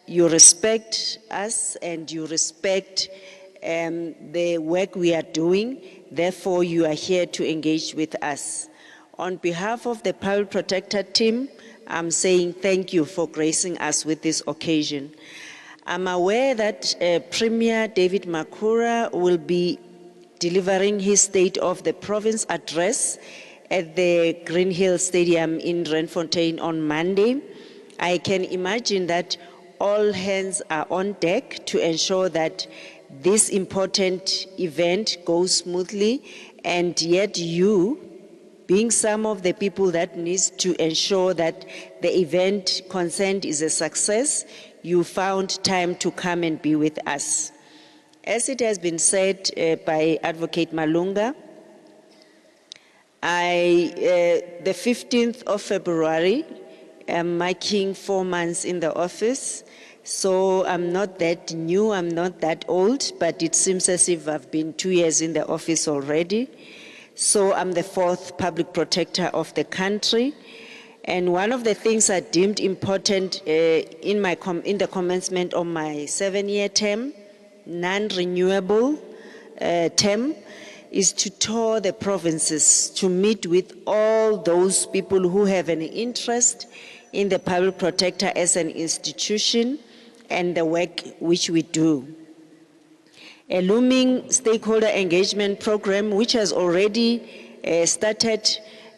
you respect us and you respect the work we are doing. Therefore, you are here to engage with us. On behalf of the Public Protector team, I'm saying thank you for gracing us with this occasion. I'm aware that Premier David Makhura will be delivering his State of the Province address at the Green Hill Stadium in Randfontein on Monday. I can imagine that all hands are on deck to ensure that this important event goes smoothly, and yet you, being some of the people that needs to ensure that the event concerned is a success, you found time to come and be with us. As it has been said by Advocate Malunga, the 15th of February, I'm marking 4 months in the office, so I'm not that new, I'm not that old, but it seems as if I've been 2 years in the office already. So I'm the 4th public protector of the country. And one of the things I deemed important in the commencement of my 7-year term, non-renewable term, is to tour the provinces to meet with all those people who have an interest in the public protector as an institution and the work which we do. A looming stakeholder engagement program which has already started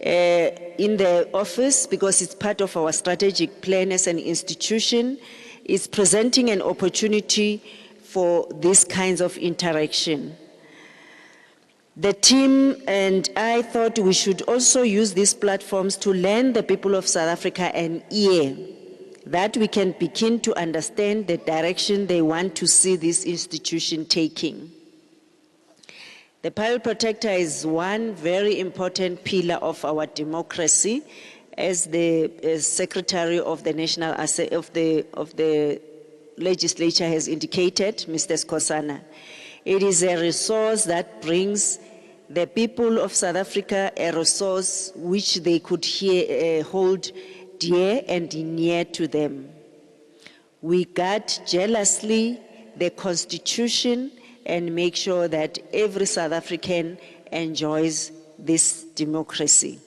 in the office because it's part of our strategic plan as an institution, is presenting an opportunity for these kinds of interaction. The team and I thought we should also use these platforms to lend the people of South Africa an ear, that we can begin to understand the direction they want to see this institution taking. The Public Protector is one very important pillar of our democracy, as the Secretary of the National of the Legislature has indicated, Mr. Skosana. It is a resource that brings the people of South Africa a resource which they could hold dear and near to them. We guard jealously the Constitution and make sure that every South African enjoys this democracy.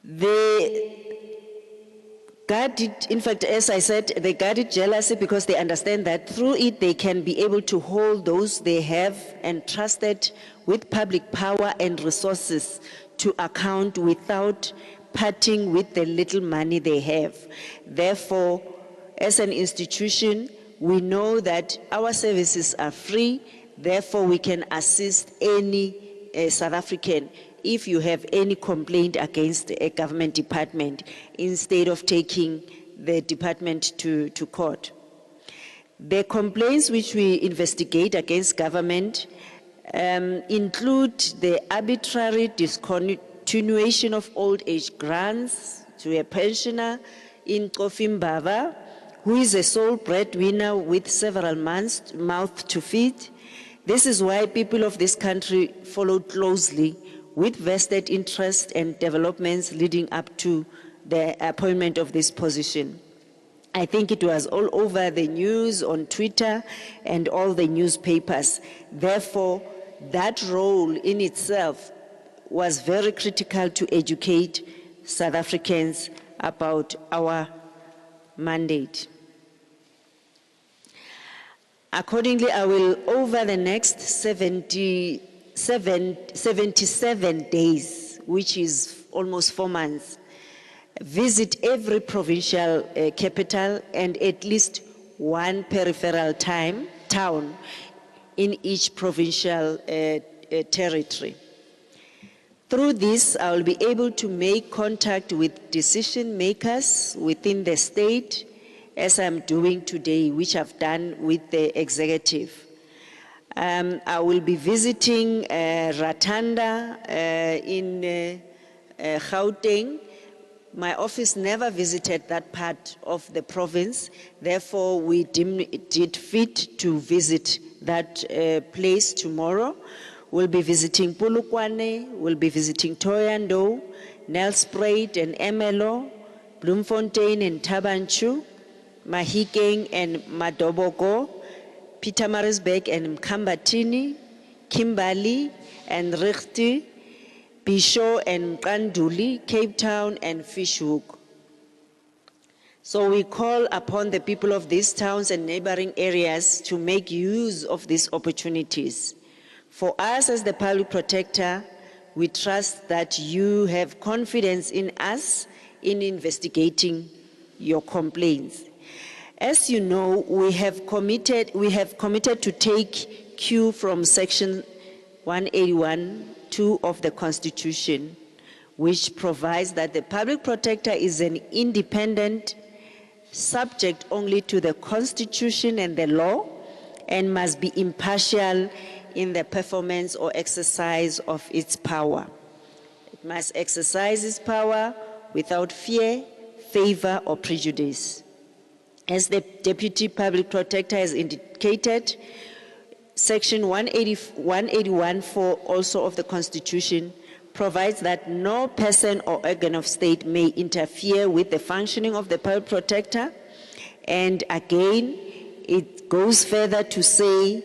They guard it, in fact, as I said, they guard it jealously because they understand that through it they can be able to hold those they have entrusted with public power and resources to account without parting with the little money they have. Therefore, as an institution, we know that our services are free, therefore we can assist any South African if you have any complaint against a government department, instead of taking the department to court. The complaints which we investigate against government include the arbitrary discontinuation of old age grants to a pensioner in Kofimbaba, who is a sole breadwinner with several mouths to feed. This is why people of this country follow closely with vested interest and developments leading up to the appointment of this position. I think it was all over the news, on Twitter, and all the newspapers. Therefore, that role in itself was very critical to educate South Africans about our mandate. Accordingly, I will, over the next 77 days, which is almost 4 months, visit every provincial capital and at least one peripheral town in each provincial territory. Through this, I will be able to make contact with decision makers within the state, as I'm doing today, which I've done with the executive. I will be visiting Ratanda in Gauteng. My office never visited that part of the province. Therefore, we did fit to visit that place tomorrow. We'll be visiting Polokwane, we'll be visiting Thohoyandou, Nelspruit and Ermelo, Bloemfontein and Tabanchu, Mahikeng and Madoboko, Pietermaritzburg and Mkhwebane, Kimberley and Rigti, Bisho and Mqanduli, Cape Town and Fishhook. So we call upon the people of these towns and neighboring areas to make use of these opportunities. For us as the public protector, we trust that you have confidence in us in investigating your complaints. As you know, we have committed to take cue from Section 181(2) of the Constitution, which provides that the public protector is an independent, subject only to the Constitution and the law, and must be impartial in the performance or exercise of its power. It must exercise its power without fear, favor, or prejudice. As the Deputy Public Protector has indicated, Section 181(4) also of the Constitution provides that no person or organ of state may interfere with the functioning of the public protector. And again, it goes further to say,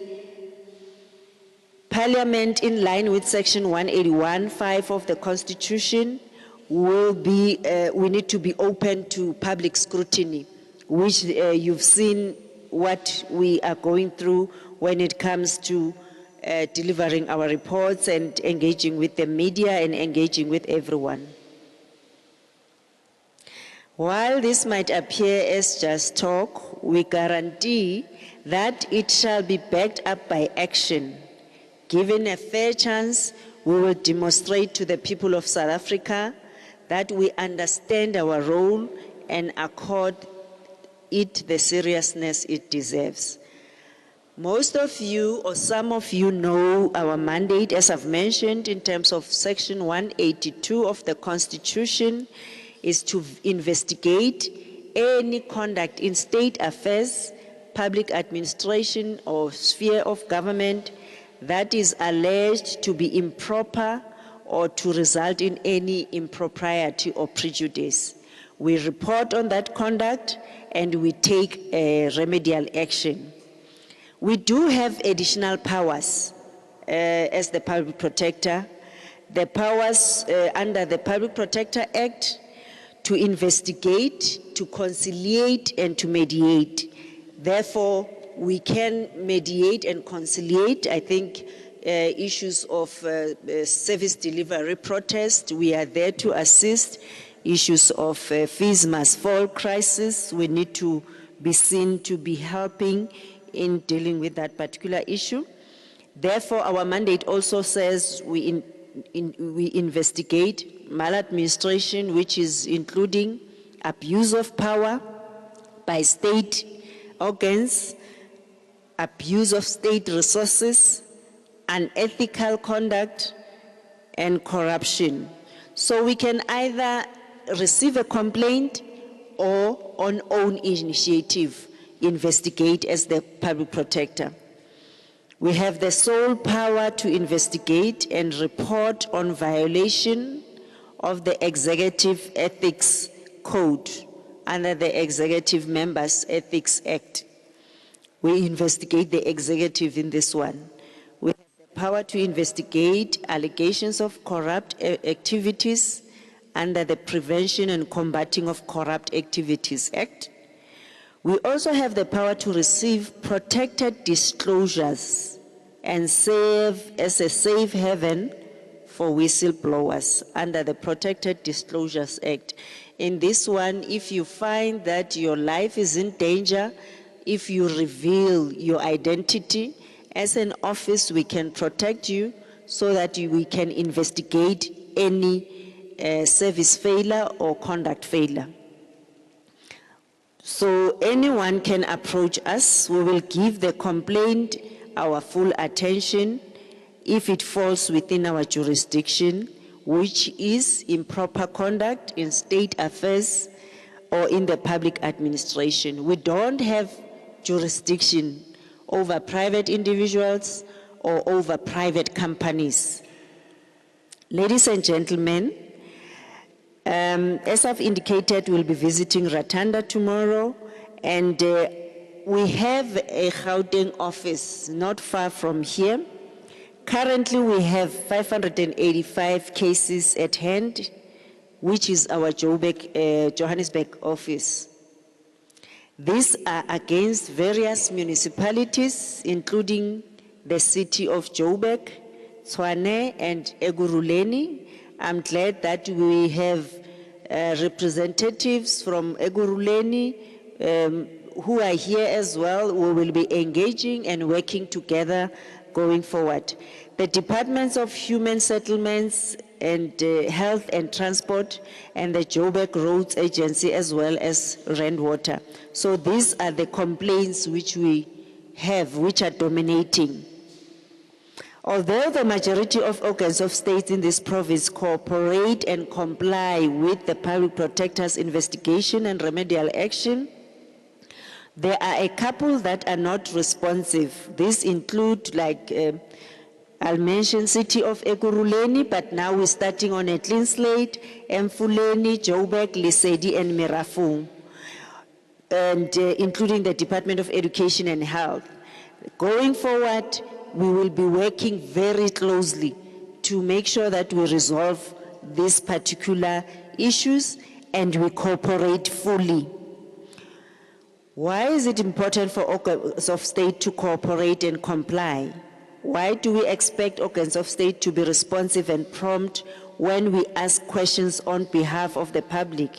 Parliament, in line with Section 181(5) of the Constitution, we need to be open to public scrutiny, which you've seen what we are going through when it comes to delivering our reports and engaging with the media and engaging with everyone. While this might appear as just talk, we guarantee that it shall be backed up by action. Given a fair chance, we will demonstrate to the people of South Africa that we understand our role and accord it the seriousness it deserves. Most of you, or some of you, know our mandate, as I've mentioned, in terms of Section 182 of the Constitution, is to investigate any conduct in state affairs, public administration, or sphere of government that is alleged to be improper or to result in any impropriety or prejudice. We report on that conduct and we take remedial action. We do have additional powers as the Public Protector. The powers under the Public Protector Act to investigate, to conciliate, and to mediate. Therefore, we can mediate and conciliate. I think issues of service delivery protest, we are there to assist. Issues of fees must fall crisis, we need to be seen to be helping in dealing with that particular issue. Therefore, our mandate also says we investigate maladministration, which is including abuse of power by state organs, abuse of state resources, unethical conduct, and corruption. So we can either receive a complaint or on own initiative investigate as the Public Protector. We have the sole power to investigate and report on violation of the Executive Ethics Code under the Executive Members Ethics Act. We investigate the executive in this one. We have the power to investigate allegations of corrupt activities under the Prevention and Combating of Corrupt Activities Act. We also have the power to receive protected disclosures and serve as a safe haven for whistleblowers under the Protected Disclosures Act. In this one, if you find that your life is in danger, if you reveal your identity, as an office we can protect you so that we can investigate any service failure or conduct failure. So anyone can approach us. We will give the complaint our full attention if it falls within our jurisdiction, which is improper conduct in state affairs or in the public administration. We don't have jurisdiction over private individuals or over private companies. Ladies and gentlemen, As I've indicated, we'll be visiting Ratanda tomorrow, and we have a Gauteng office not far from here. Currently, we have 585 cases at hand, which is our Johannesburg office. These are against various municipalities, including the city of Joburg, Tshwane, and Ekurhuleni. I'm glad that we have representatives from Ekurhuleni who are here as well. We will be engaging and working together going forward. The Departments of Human Settlements and Health and Transport and the Joburg Roads Agency, as well as Rainwater. So these are the complaints which we have, which are dominating. Although the majority of organs of state in this province cooperate and comply with the Public Protector's investigation and remedial action, there are a couple that are not responsive. These include, like, I'll mention City of Ekurhuleni, but now we're starting on a clean slate, Mkhwebane, Joburg, Lesedi, and Mirafung, and including the Department of Education and Health. Going forward, we will be working very closely to make sure that we resolve these particular issues and we cooperate fully. Why is it important for organs of state to cooperate and comply? Why do we expect organs of state to be responsive and prompt when we ask questions on behalf of the public?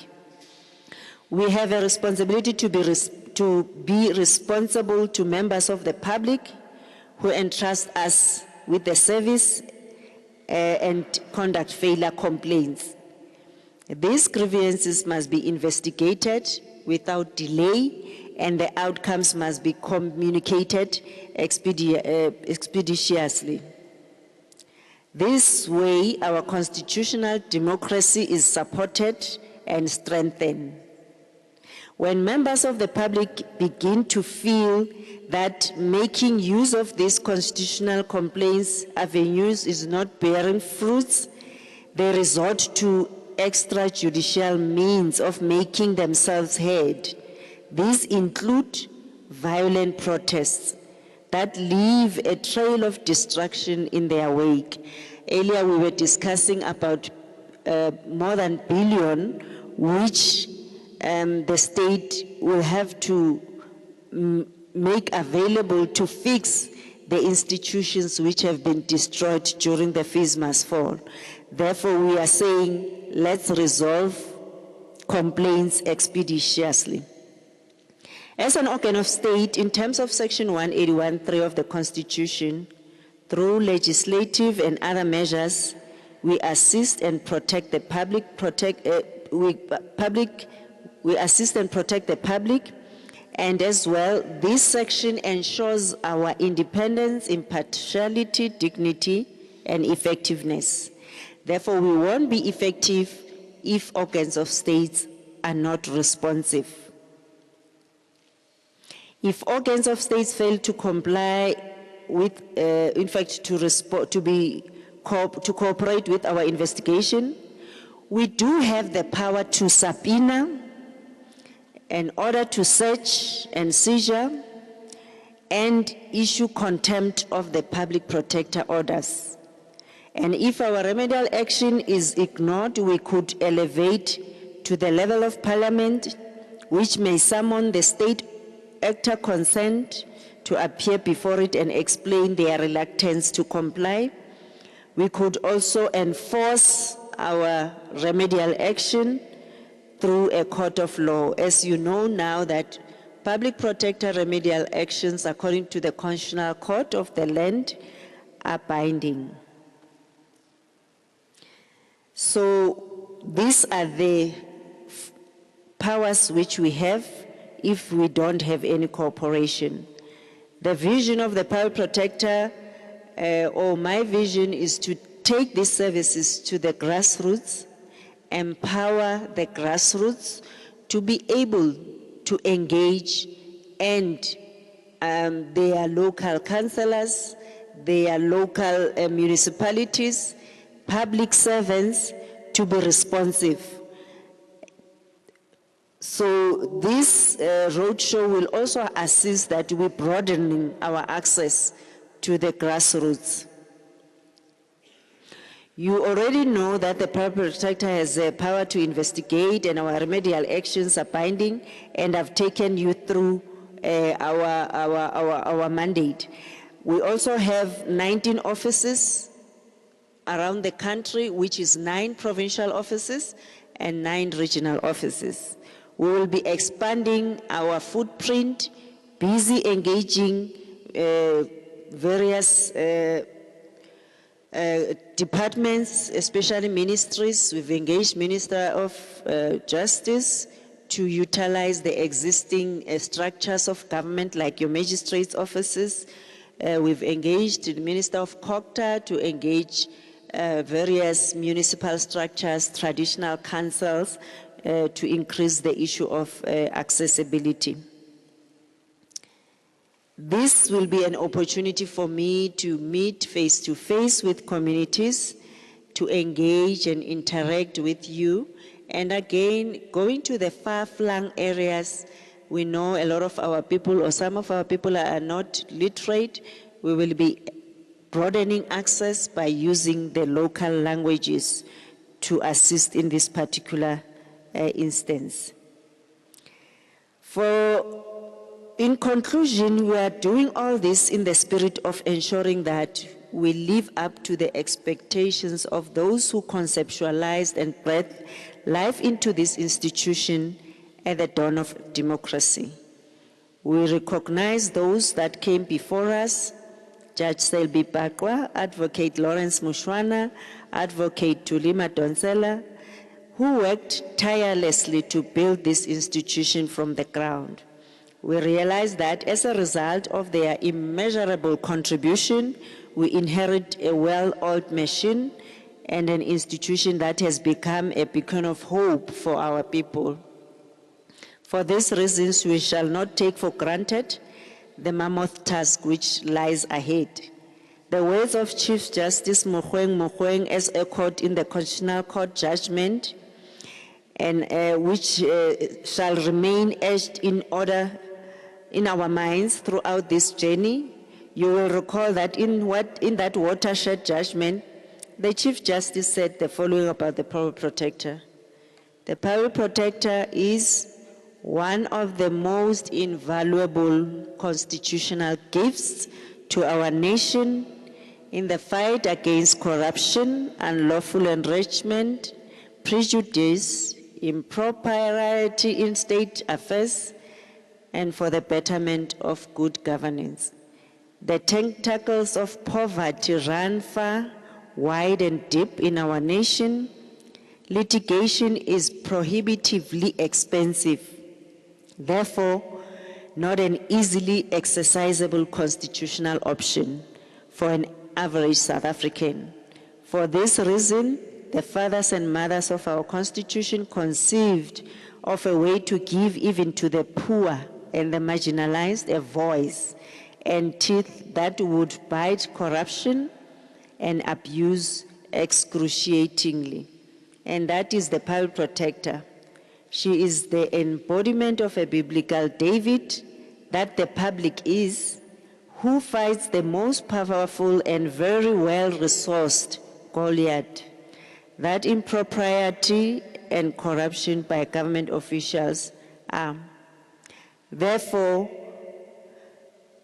We have a responsibility to be responsible to members of the public who entrust us with the service and conduct failure complaints. These grievances must be investigated without delay, and the outcomes must be communicated expeditiously. This way, our constitutional democracy is supported and strengthened. When members of the public begin to feel that making use of these constitutional complaints avenues is not bearing fruits, they resort to extrajudicial means of making themselves heard. These include violent protests that leave a trail of destruction in their wake. Earlier we were discussing about more than $1 billion, which the state will have to make available to fix the institutions which have been destroyed during the fees must fall. Therefore, we are saying, let's resolve complaints expeditiously. As an organ of state, in terms of Section 181(3) of the Constitution, through legislative and other measures, we assist and protect the public, we assist and protect the public, and as well, this section ensures our independence, impartiality, dignity, and effectiveness. Therefore, we won't be effective if organs of states are not responsive. If organs of states fail to comply with, in fact, to cooperate with our investigation, we do have the power to subpoena, an order to search and seizure, and issue contempt of the public protector orders. And if our remedial action is ignored, we could elevate to the level of Parliament, which may summon the state actor concerned to appear before it and explain their reluctance to comply. We could also enforce our remedial action through a court of law. As you know now that public protector remedial actions, according to the Constitutional Court of the land, are binding. So these are the powers which we have if we don't have any cooperation. The vision of the public protector, or my vision, is to take these services to the grassroots, empower the grassroots to be able to engage, and their local councillors, their local municipalities, public servants to be responsive. So this roadshow will also assist that we broadening our access to the grassroots. You already know that the Public Protector has the power to investigate, and our remedial actions are binding, and I've taken you through our mandate. We also have 19 offices around the country, which is 9 provincial offices and 9 regional offices. We will be expanding our footprint, busy engaging various departments, especially ministries. We've engaged Minister of Justice to utilize the existing structures of government, like your magistrates' offices. We've engaged the Minister of COCTA to engage various municipal structures, traditional councils, to increase the issue of accessibility. This will be an opportunity for me to meet face-to-face with communities, to engage and interact with you. And again, going to the far-flung areas, we know a lot of our people, or some of our people, are not literate. We will be broadening access by using the local languages to assist in this particular instance. In conclusion, we are doing all this in the spirit of ensuring that we live up to the expectations of those who conceptualized and breathed life into this institution at the dawn of democracy. We recognize those that came before us: Judge Selby Bakwa, Advocate Lawrence Mushwana, Advocate Tulima Donsela, who worked tirelessly to build this institution from the ground. We realize that as a result of their immeasurable contribution, we inherit a well-oiled machine and an institution that has become a beacon of hope for our people. For these reasons, we shall not take for granted the mammoth task which lies ahead. The words of Chief Justice Mkhwebane, as echoed in the Constitutional Court judgment, and which shall remain etched in our minds throughout this journey. You will recall that in that watershed judgment, the Chief Justice said the following about the Public Protector. The Public Protector is one of the most invaluable constitutional gifts to our nation in the fight against corruption, unlawful enrichment, prejudice, impropriety in state affairs, and for the betterment of good governance. The tentacles of poverty run far, wide, and deep in our nation. Litigation is prohibitively expensive, therefore not an easily exercisable constitutional option for an average South African. For this reason, the fathers and mothers of our Constitution conceived of a way to give even to the poor and the marginalized a voice and teeth that would bite corruption and abuse excruciatingly. And that is the Public Protector. She is the embodiment of a biblical David that the public is, who fights the most powerful and very well-resourced Goliath, that impropriety and corruption by government officials are. Therefore,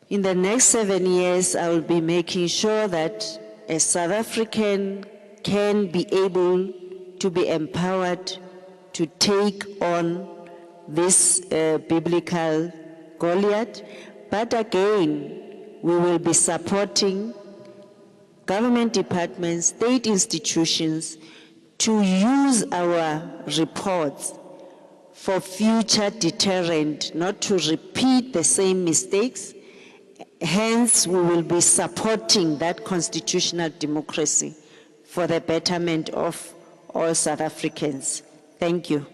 in the next 7 years, I will be making sure that a South African can be able to be empowered to take on this biblical Goliath. But again, we will be supporting government departments, state institutions, to use our reports for future deterrent, not to repeat the same mistakes. Hence, we will be supporting that constitutional democracy for the betterment of all South Africans. Thank you.